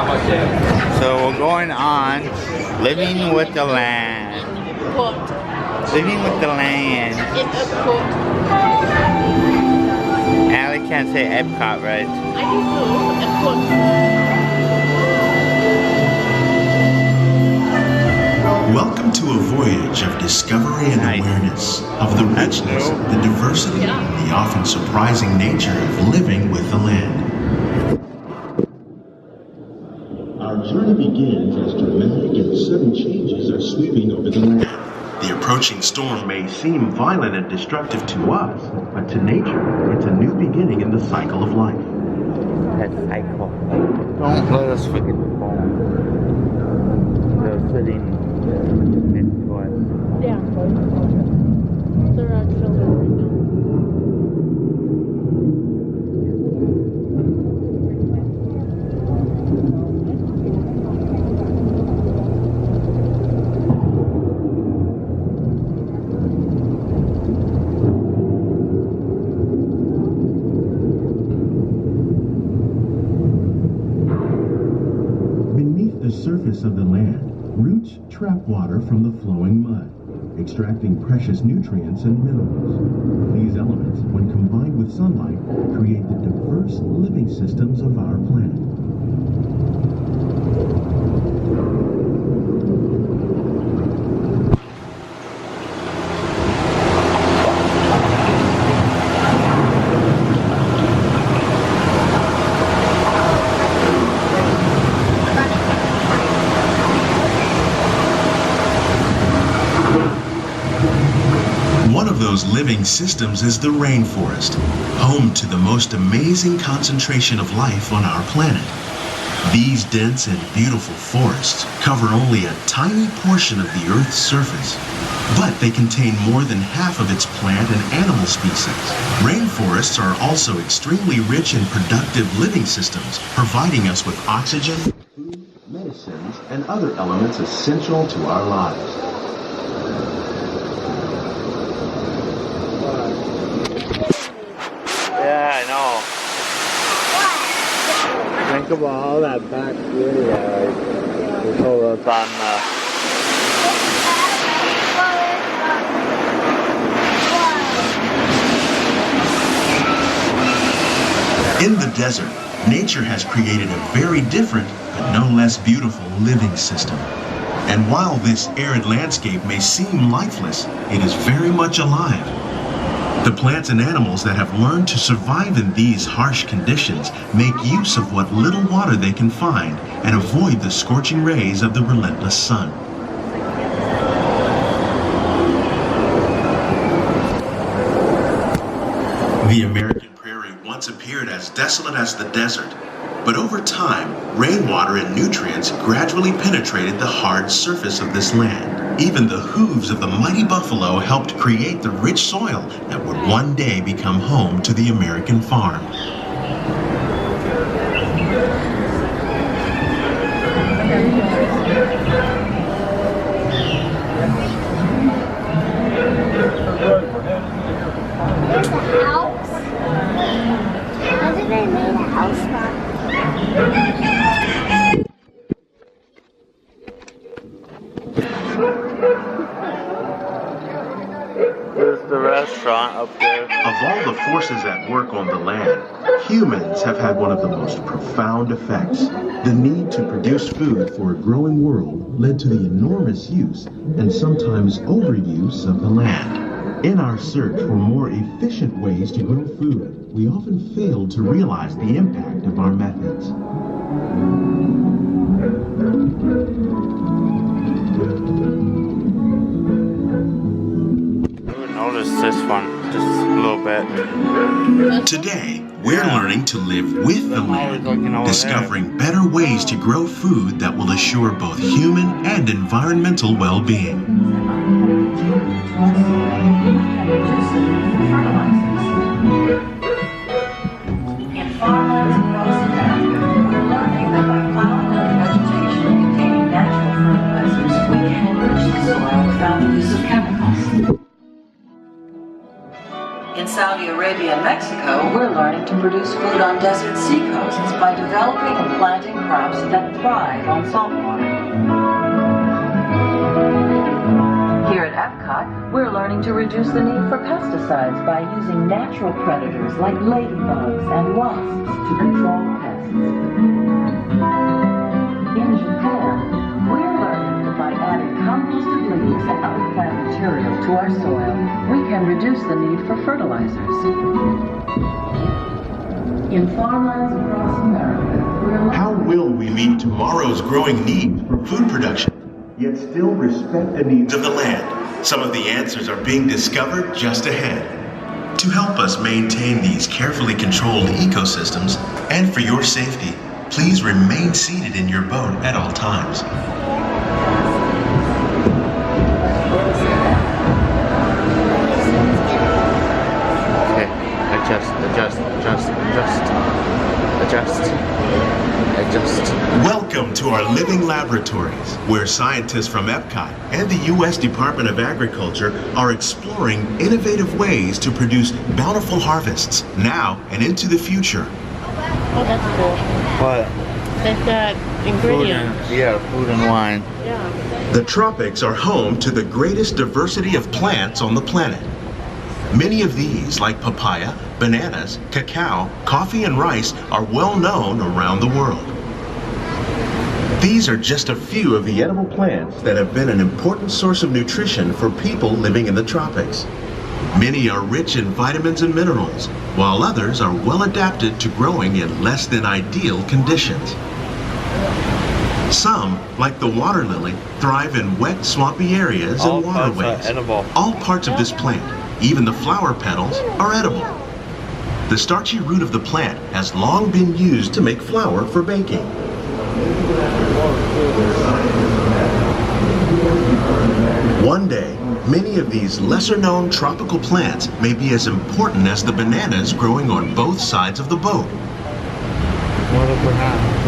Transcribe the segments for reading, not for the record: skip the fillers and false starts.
So we're going on living with the land. Living with the land. Allie can't say Epcot, right? I do too. Welcome to a voyage of discovery and awareness of the richness, the diversity, and the often surprising nature of living with the land. Our journey begins as dramatic and sudden changes are sweeping over the land. The approaching storm may seem violent and destructive to us, but to nature, it's a new beginning in the cycle of life. That cycle. Don't let us forget the phone. They're sitting next to us. Yeah. They're our children right now. The surface of the land, roots trap water from the flowing mud, extracting precious nutrients and minerals. These elements, when combined with sunlight, create the diverse living systems of our planet. One of those living systems is the rainforest, home to the most amazing concentration of life on our planet. These dense and beautiful forests cover only a tiny portion of the Earth's surface, but they contain more than half of its plant and animal species. Rainforests are also extremely rich and productive living systems, providing us with oxygen, food, medicines, and other elements essential to our lives. Yeah, I know. Think about all that back area. They told us on In the desert, nature has created a very different, but no less beautiful living system. And while this arid landscape may seem lifeless, it is very much alive. The plants and animals that have learned to survive in these harsh conditions make use of what little water they can find and avoid the scorching rays of the relentless sun. The American prairie once appeared as desolate as the desert, but over time, rainwater and nutrients gradually penetrated the hard surface of this land. Even the hooves of the mighty buffalo helped create the rich soil that would one day become home to the American farm. There's a house. How did they make a house from? There's the restaurant up there. Of all the forces at work on the land, humans have had one of the most profound effects. The need to produce food for a growing world led to the enormous use and sometimes overuse of the land. In our search for more efficient ways to grow food, we often fail to realize the impact of our methods. Notice this one just a little bit. Today, we're learning to live with the land, discovering better ways to grow food that will assure both human and environmental well-being. In farmlands across America, we're learning that by plowing and vegetation containing natural fertilizers, we can enrich the soil without the use of chemicals. In Saudi Arabia and Mexico, we're learning to produce food on desert seacoasts by developing and planting crops that thrive on salt water. Here at Epcot, we're learning to reduce the need for pesticides by using natural predators like ladybugs and wasps to control pests. In Japan, we're learning that by adding composted leaves and other plant material to our soil, we can reduce the need for fertilizers. In farmlands across America, we're learning... How will we meet tomorrow's growing needs for food production, yet still respect the needs of the land? Some of the answers are being discovered just ahead. To help us maintain these carefully controlled ecosystems, and for your safety, please remain seated in your boat at all times. Okay, adjust. Welcome to our living laboratories, where scientists from Epcot and the U.S. Department of Agriculture are exploring innovative ways to produce bountiful harvests now and into the future. Oh, that's cool. What? They've got ingredients. Food and wine. Yeah. The tropics are home to the greatest diversity of plants on the planet. Many of these, like papaya, bananas, cacao, coffee, and rice, are well known around the world. These are just a few of the edible plants that have been an important source of nutrition for people living in the tropics. Many are rich in vitamins and minerals, while others are well adapted to growing in less than ideal conditions. Some, like the water lily, thrive in wet, swampy areas and waterways. All parts of this plant, even the flower petals, are edible. The starchy root of the plant has long been used to make flour for baking. One day, many of these lesser-known tropical plants may be as important as the bananas growing on both sides of the boat.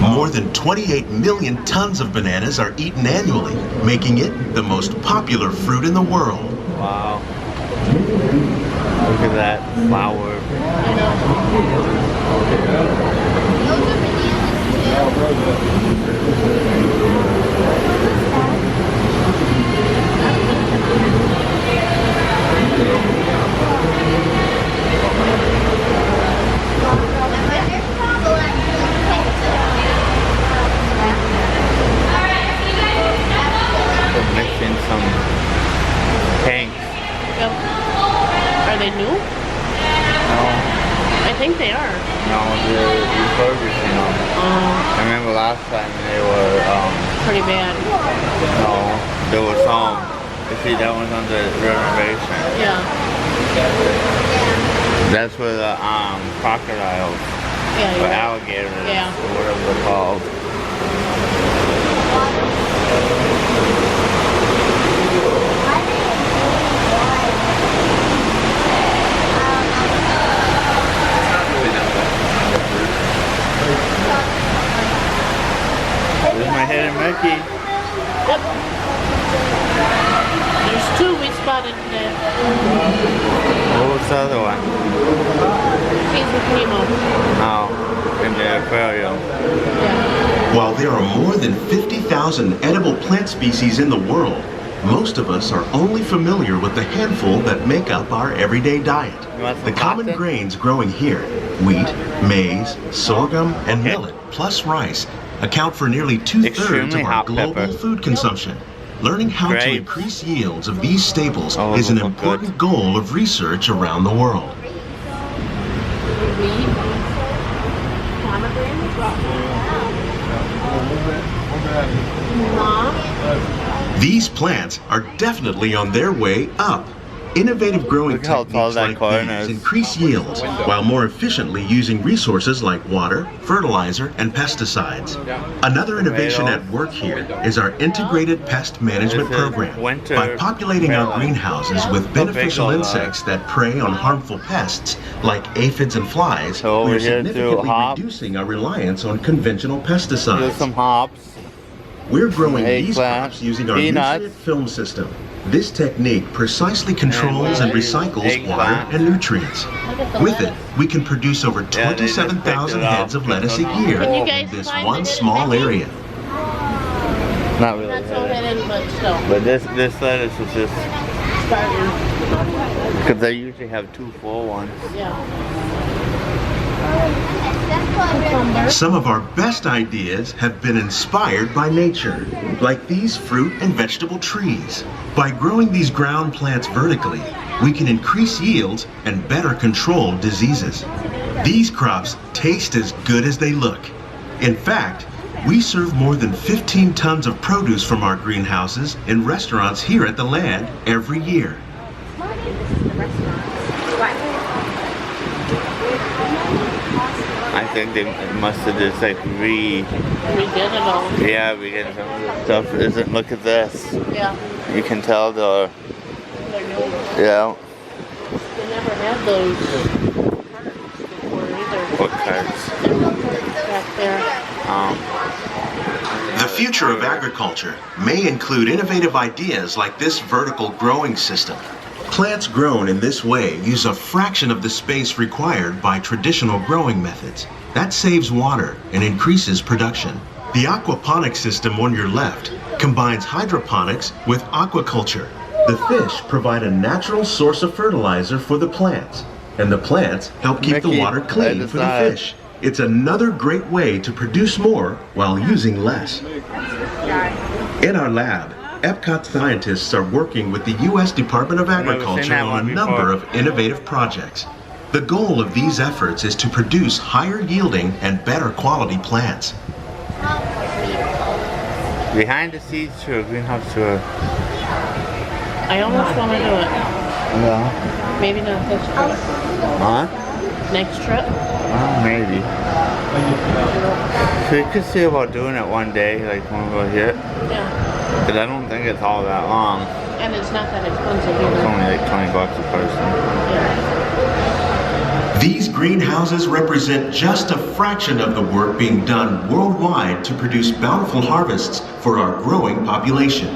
More than 28 million tons of bananas are eaten annually, making it the most popular fruit in the world. Wow. Look at that flower. They're mixing some tanks. Yep. Are they new? No. I think they are. No, they're refurbishing them. I remember last time they were, Pretty bad. no, there was you see that one's under renovation. Yeah. That's where the, crocodiles, Yeah. or Right. alligators, Yeah. or whatever they're called. There's my hidden Mickey. Yep. There's two we spotted today. What was the other one? He's with Nemo. Oh, in the aquarium. Yeah. While there are more than 50,000 edible plant species in the world, most of us are only familiar with the handful that make up our everyday diet. You want some The common pasta? grains growing here, wheat, maize, sorghum, and Okay. millet, plus rice, account for nearly 2/3 Extremely of our hot global pepper. food consumption. Learning how to Grapes. increase yields of these staples Oh, is an those look good. important goal of research around the world. These plants are definitely on their way up. Innovative growing Look how tall techniques that like corn these is. increase yields while more efficiently using resources like water, fertilizer, and pesticides. Another innovation at work here is our integrated pest management This is program. winter By populating our melon. greenhouses with big beneficial those are. insects that prey on harmful pests like aphids and flies, So over we're here, do significantly hop. reducing our reliance on conventional pesticides. Here's some hops. We're growing these Eggplant, crops using our peanuts. nutrient film system. This technique precisely controls and recycles water and nutrients. With it, we can produce over 27,000 heads of lettuce a year Can you in guys this find one it in small Mickey? area. Not really. Not so hidden, but still. But this lettuce is just Starting. because they usually have 2 full ones. Yeah. Some of our best ideas have been inspired by nature, like these fruit and vegetable trees. By growing these ground plants vertically, we can increase yields and better control diseases. These crops taste as good as they look. In fact, we serve more than 15 tons of produce from our greenhouses in restaurants here at the land every year. I think they must have just like We did it all. yeah, because some of the stuff isn't. Look at this. Yeah. You can tell the They're new. yeah. They never had those carts before either. What cards? Back there. The future of agriculture may include innovative ideas like this vertical growing system. Plants grown in this way use a fraction of the space required by traditional growing methods. That saves water and increases production. The aquaponics system on your left combines hydroponics with aquaculture. The fish provide a natural source of fertilizer for the plants, and the plants help keep the Mickey, water clean for the decide. fish. It's another great way to produce more while using less. In our lab, Epcot scientists are working with the U.S. Department of never seen Agriculture that on one a number before. of innovative projects. The goal of these efforts is to produce higher yielding and better quality plants. Behind the scenes tour, greenhouse tour. I almost want to do it. Yeah. Maybe not this trip. Huh? Next trip. Maybe. So you could see about doing it one day, like when we go here. Yeah. But I don't think it's all that long. And it's not that expensive It's either. only like $20 a person. Yeah. These greenhouses represent just a fraction of the work being done worldwide to produce bountiful harvests for our growing population.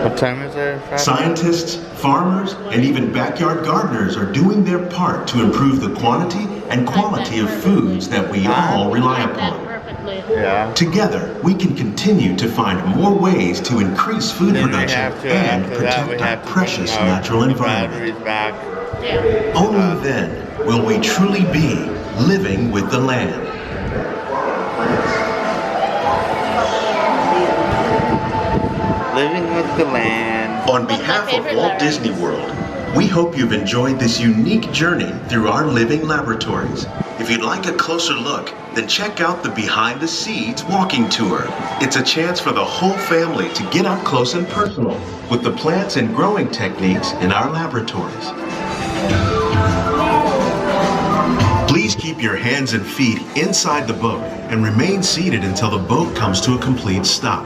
What time is it? Scientists, farmers, and even backyard gardeners are doing their part to improve the quantity and quality of foods that we all rely Timed that upon. perfectly. Yeah. Together, we can continue to find more ways to increase food Then we production have to, and after that, we protect our have to precious bring our natural environment. batteries back. Yeah. Only then will we truly be living with the land. Living with the land. On behalf of favorite Walt Larry. Disney World, we hope you've enjoyed this unique journey through our living laboratories. If you'd like a closer look, then check out the Behind the Seeds walking tour. It's a chance for the whole family to get up close and personal with the plants and growing techniques in our laboratories. Please keep your hands and feet inside the boat and remain seated until the boat comes to a complete stop.